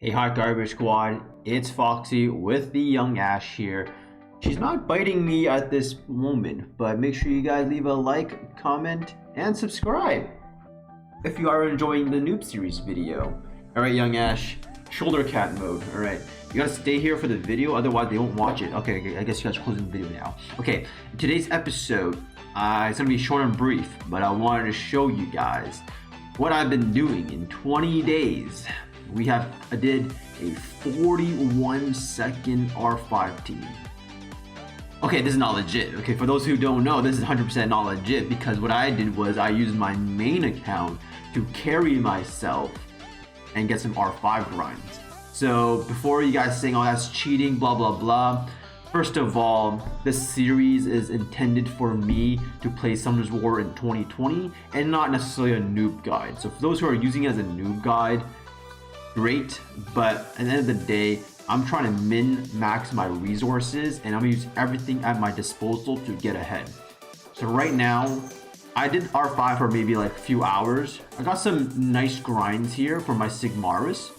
Hey, hi Garbage Squad, it's Foxy with the YungAshe here. She's not biting me at this moment, but make sure you guys leave a like, comment, and subscribe if you are enjoying the noob series video. Alright YungAshe, shoulder cat mode, alright. You gotta stay here for the video, otherwise they won't watch it. Okay, I guess you guys are closing the video now. Okay, in today's episode, it's gonna be short and brief, but I wanted to show you guys what I've been doing in 20 days. I did a 41-second R5 team. Okay, this is not legit. Okay, for those who don't know, this is 100% not legit because what I did was I used my main account to carry myself and get some R5 grinds. So before you guys saying, oh, that's cheating, blah, blah, blah. First of all, this series is intended for me to play Summoner's War in 2020 and not necessarily a noob guide. So for those who are using it as a noob guide, great, but at the end of the day, I'm trying to min-max my resources and I'm gonna use everything at my disposal to get ahead. So right now, I did R5 for maybe like a few hours. I got some nice grinds here for my Sigmarus.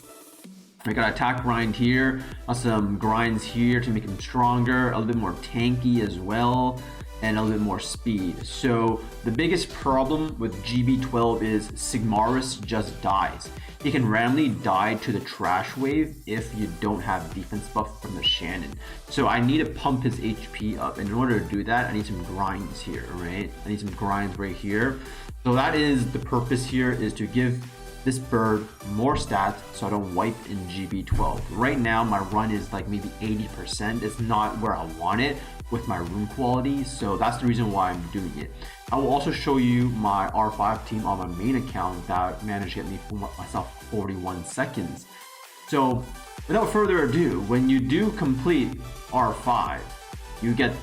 I got attack grind here, got some grinds here to make him stronger, a little bit more tanky as well, and a little bit more speed. So the biggest problem with GB12 is Sigmarus just dies. He can randomly die to the trash wave if you don't have defense buff from the Shannon. So I need to pump his HP up, and in order to do that, I need some grinds here, right? I need some grinds right here. So that is the purpose here, is to give this bird more stats so I don't wipe in GB12. Right now my run is like maybe 80%. It's not where I want it with my rune quality, so that's the reason why I'm doing it. I will also show you my R5 team on my main account that managed to get me myself 41 seconds. So without further ado, when you do complete R5, you get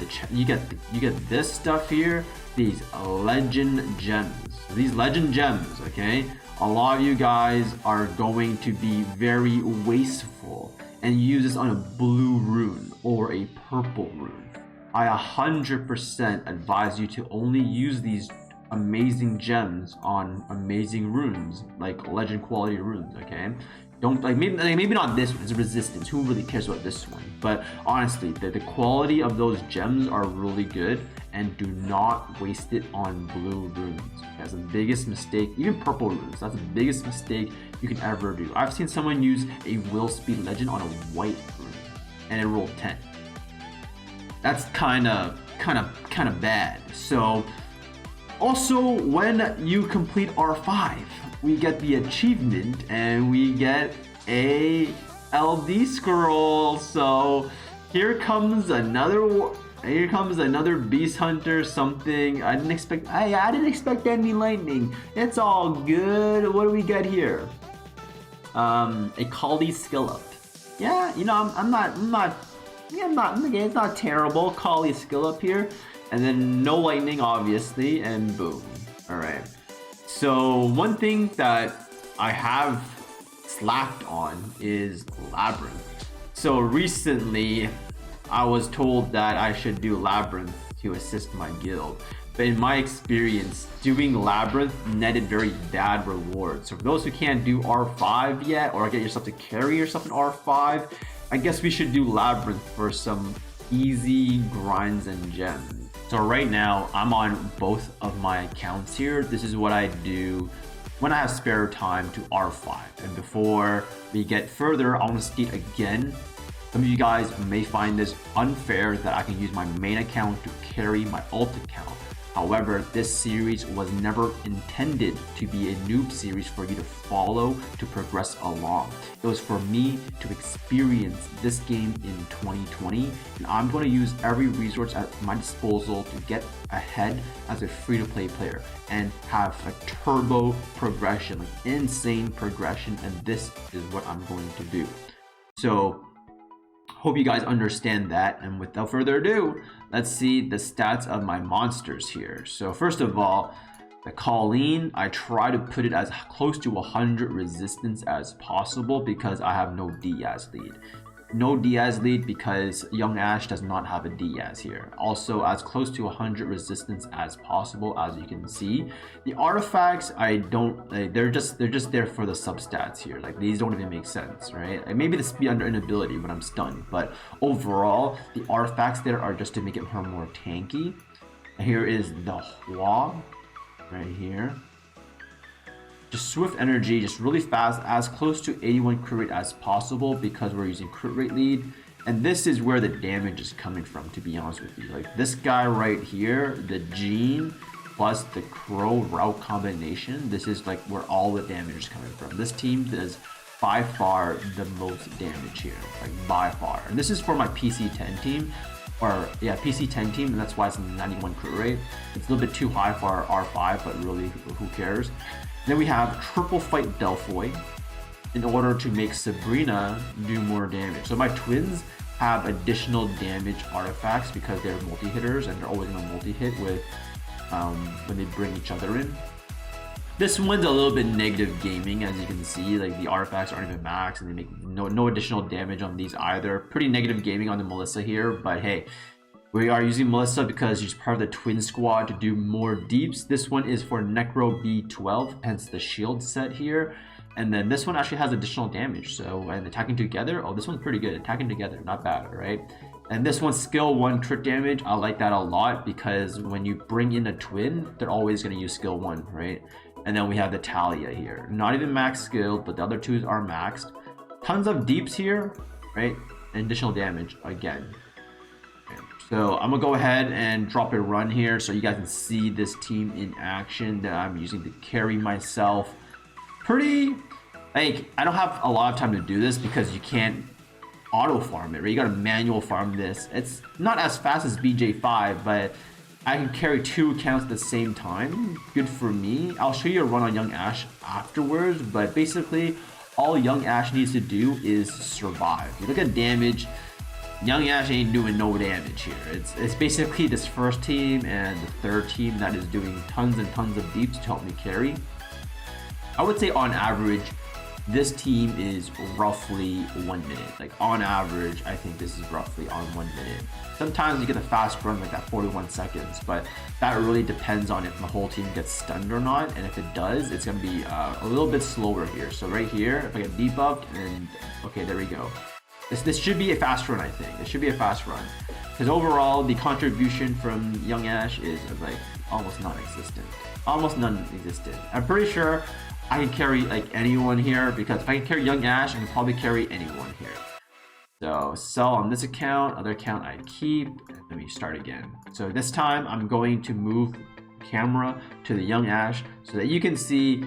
this stuff here, these legend gems. These legend gems, okay? A lot of you guys are going to be very wasteful and use this on a blue rune or a purple rune. I 100% advise you to only use these amazing gems on amazing runes, like legend quality runes, okay? Don't maybe not this one, it's resistance. Who really cares about this one? But honestly, the quality of those gems are really good, and do not waste it on blue runes. That's the biggest mistake. Even purple runes, that's the biggest mistake you can ever do. I've seen someone use a will speed legend on a white rune and it rolled 10. That's kind of bad. So also, when you complete R5, we get the achievement and we get a LD scroll. So here comes another beast hunter something. I didn't expect any lightning. It's all good. What do we get here? A Kali skill up. Yeah, you know, it's not terrible. Kali skill up here, and then no lightning obviously, and boom. All right. So one thing that I have slacked on is Labyrinth. So recently I was told that I should do Labyrinth to assist my guild. But in my experience, doing Labyrinth netted very bad rewards. So for those who can't do R5 yet, or get yourself to carry yourself in R5, I guess we should do Labyrinth for some easy grinds and gems. So right now, I'm on both of my accounts here. This is what I do when I have spare time to R5. And before we get further, I want to state again, some of you guys may find this unfair that I can use my main account to carry my alt account. However, this series was never intended to be a noob series for you to follow to progress along. It was for me to experience this game in 2020, and I'm going to use every resource at my disposal to get ahead as a free-to-play player and have a turbo progression, like insane progression, and this is what I'm going to do. So hope you guys understand that, and without further ado, let's see the stats of my monsters here. So first of all, the Colleen, I try to put it as close to 100 resistance as possible because I have no Diaz lead. No Diaz lead because YungAshe does not have a Diaz here. Also, as close to 100 resistance as possible, as you can see. The artifacts, I don't, like, they're just there for the substats here. Like, these don't even make sense, right? Like, maybe the speed under inability when I'm stunned, but overall, the artifacts there are just to make it more tanky. Here is the Hua, right here. Just swift energy, just really fast, as close to 81 crit rate as possible because we're using crit rate lead. And this is where the damage is coming from, to be honest with you. Like this guy right here, the Gene plus the Crow route combination, this is like where all the damage is coming from. This team does by far the most damage here, like by far. And this is for my PC10 team, or yeah, PC10 team, and that's why it's 91 crit rate. It's a little bit too high for our R5, but really, who cares? Then we have triple fight Delphoid in order to make Sabrina do more damage. So my twins have additional damage artifacts because they're multi-hitters and they're always gonna multi-hit with when they bring each other in. This one's a little bit negative gaming, as you can see. Like the artifacts aren't even max and they make no additional damage on these either. Pretty negative gaming on the Melissa here, but hey, we are using Melissa because she's part of the twin squad to do more deeps. This one is for Necro B12, hence the shield set here. And then this one actually has additional damage. So, and attacking together, oh, this one's pretty good. Attacking together, not bad, right? And this one's skill 1 crit damage. I like that a lot because when you bring in a twin, they're always going to use skill 1, right? And then we have the Talia here. Not even max skilled, but the other two are maxed. Tons of deeps here, right? And additional damage again. So I'm gonna go ahead and drop a run here so you guys can see this team in action that I'm using to carry myself. Pretty, like, I don't have a lot of time to do this because you can't auto farm it, right? You gotta manual farm this. It's not as fast as BJ5, but I can carry 2 accounts at the same time. Good for me. I'll show you a run on YungAshe afterwards, but basically all YungAshe needs to do is survive. You look at damage, YungAshe ain't doing no damage here. It's basically this first team and the third team that is doing tons and tons of deeps to help me carry. I would say on average, this team is roughly 1 minute. Like on average, I think this is roughly on 1 minute. Sometimes you get a fast run like that 41 seconds, but that really depends on if the whole team gets stunned or not. And if it does, it's gonna be a little bit slower here. So right here, if I get debuffed and okay, there we go. This should be a fast run, I think. This should be a fast run. Because overall, the contribution from YungAshe is like almost non-existent. Almost non-existent. I'm pretty sure I can carry like anyone here because if I can carry YungAshe, I can probably carry anyone here. So sell on this account, other account I keep, and let me start again. So this time I'm going to move camera to the YungAshe so that you can see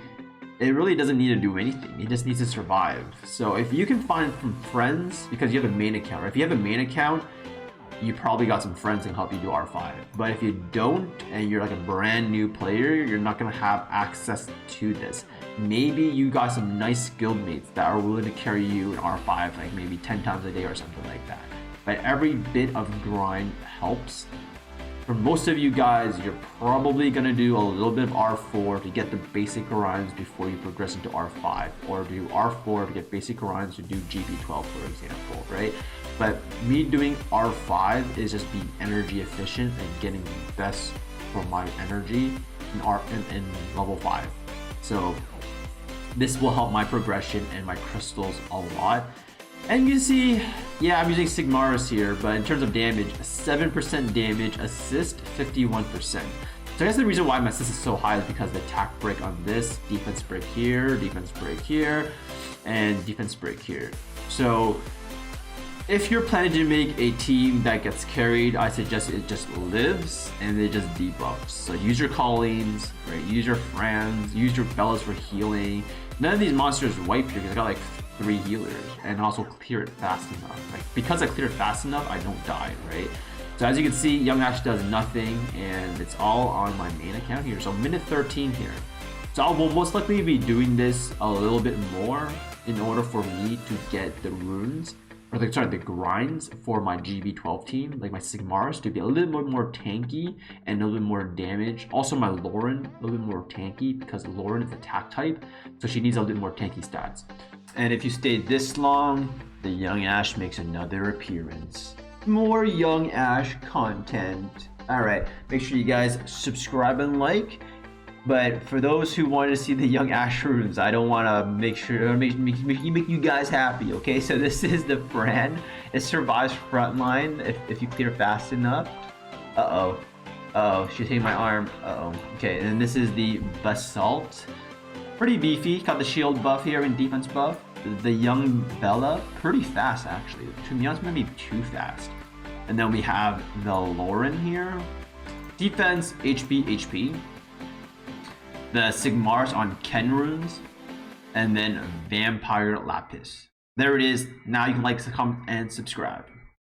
it really doesn't need to do anything. It just needs to survive. So if you can find some friends, because you have a main account, right? If you have a main account, you probably got some friends that can help you do R5. But if you don't, and you're like a brand new player, you're not gonna have access to this. Maybe you got some nice skilled mates that are willing to carry you in R5 like maybe 10 times a day or something like that. But every bit of grind helps. For most of you guys, you're probably gonna do a little bit of R4 to get the basic grinds before you progress into R5, or do R4 to get basic grinds to do GB12, for example, right? But me doing R5 is just being energy efficient and getting the best from my energy in level 5. So this will help my progression and my crystals a lot. And you see, yeah, I'm using Sigmaris here, but in terms of damage, 7% damage, assist 51%. So I guess the reason why my assist is so high is because the attack break on this, defense break here, and defense break here. So if you're planning to make a team that gets carried, I suggest it just lives and it just debuffs. So use your Colleen's, right? Use your Franz, use your Bellas for healing. None of these monsters wipe here because I got like 3 healers, and also clear it fast enough. Like because I clear it fast enough, I don't die, right? So as you can see, YungAshe does nothing, and it's all on my main account here. So minute 13 here. So I will most likely be doing this a little bit more in order for me to get the runes, or the grinds for my GB12 team, like my Sigmaris, to be a little bit more tanky and a little bit more damage. Also my Lauren, a little bit more tanky because Lauren is attack type, so she needs a little bit more tanky stats. And if you stay this long, the YungAshe makes another appearance. More YungAshe content. Alright, make sure you guys subscribe and like. But for those who wanted to see the YungAshe runes, I don't want to make you guys happy, okay? So this is the Fran. It survives frontline if you clear fast enough. Uh-oh. Uh-oh, she's hitting my arm. Uh-oh. Okay, and then this is the Basalt. Pretty beefy. Got the shield buff here and defense buff. The young Bella, pretty fast actually. To be honest, maybe too fast. And then we have the Lauren here. Defense, HP. The Sigmars on Ken runes, and then Vampire Lapis. There it is. Now you can like, comment, and subscribe.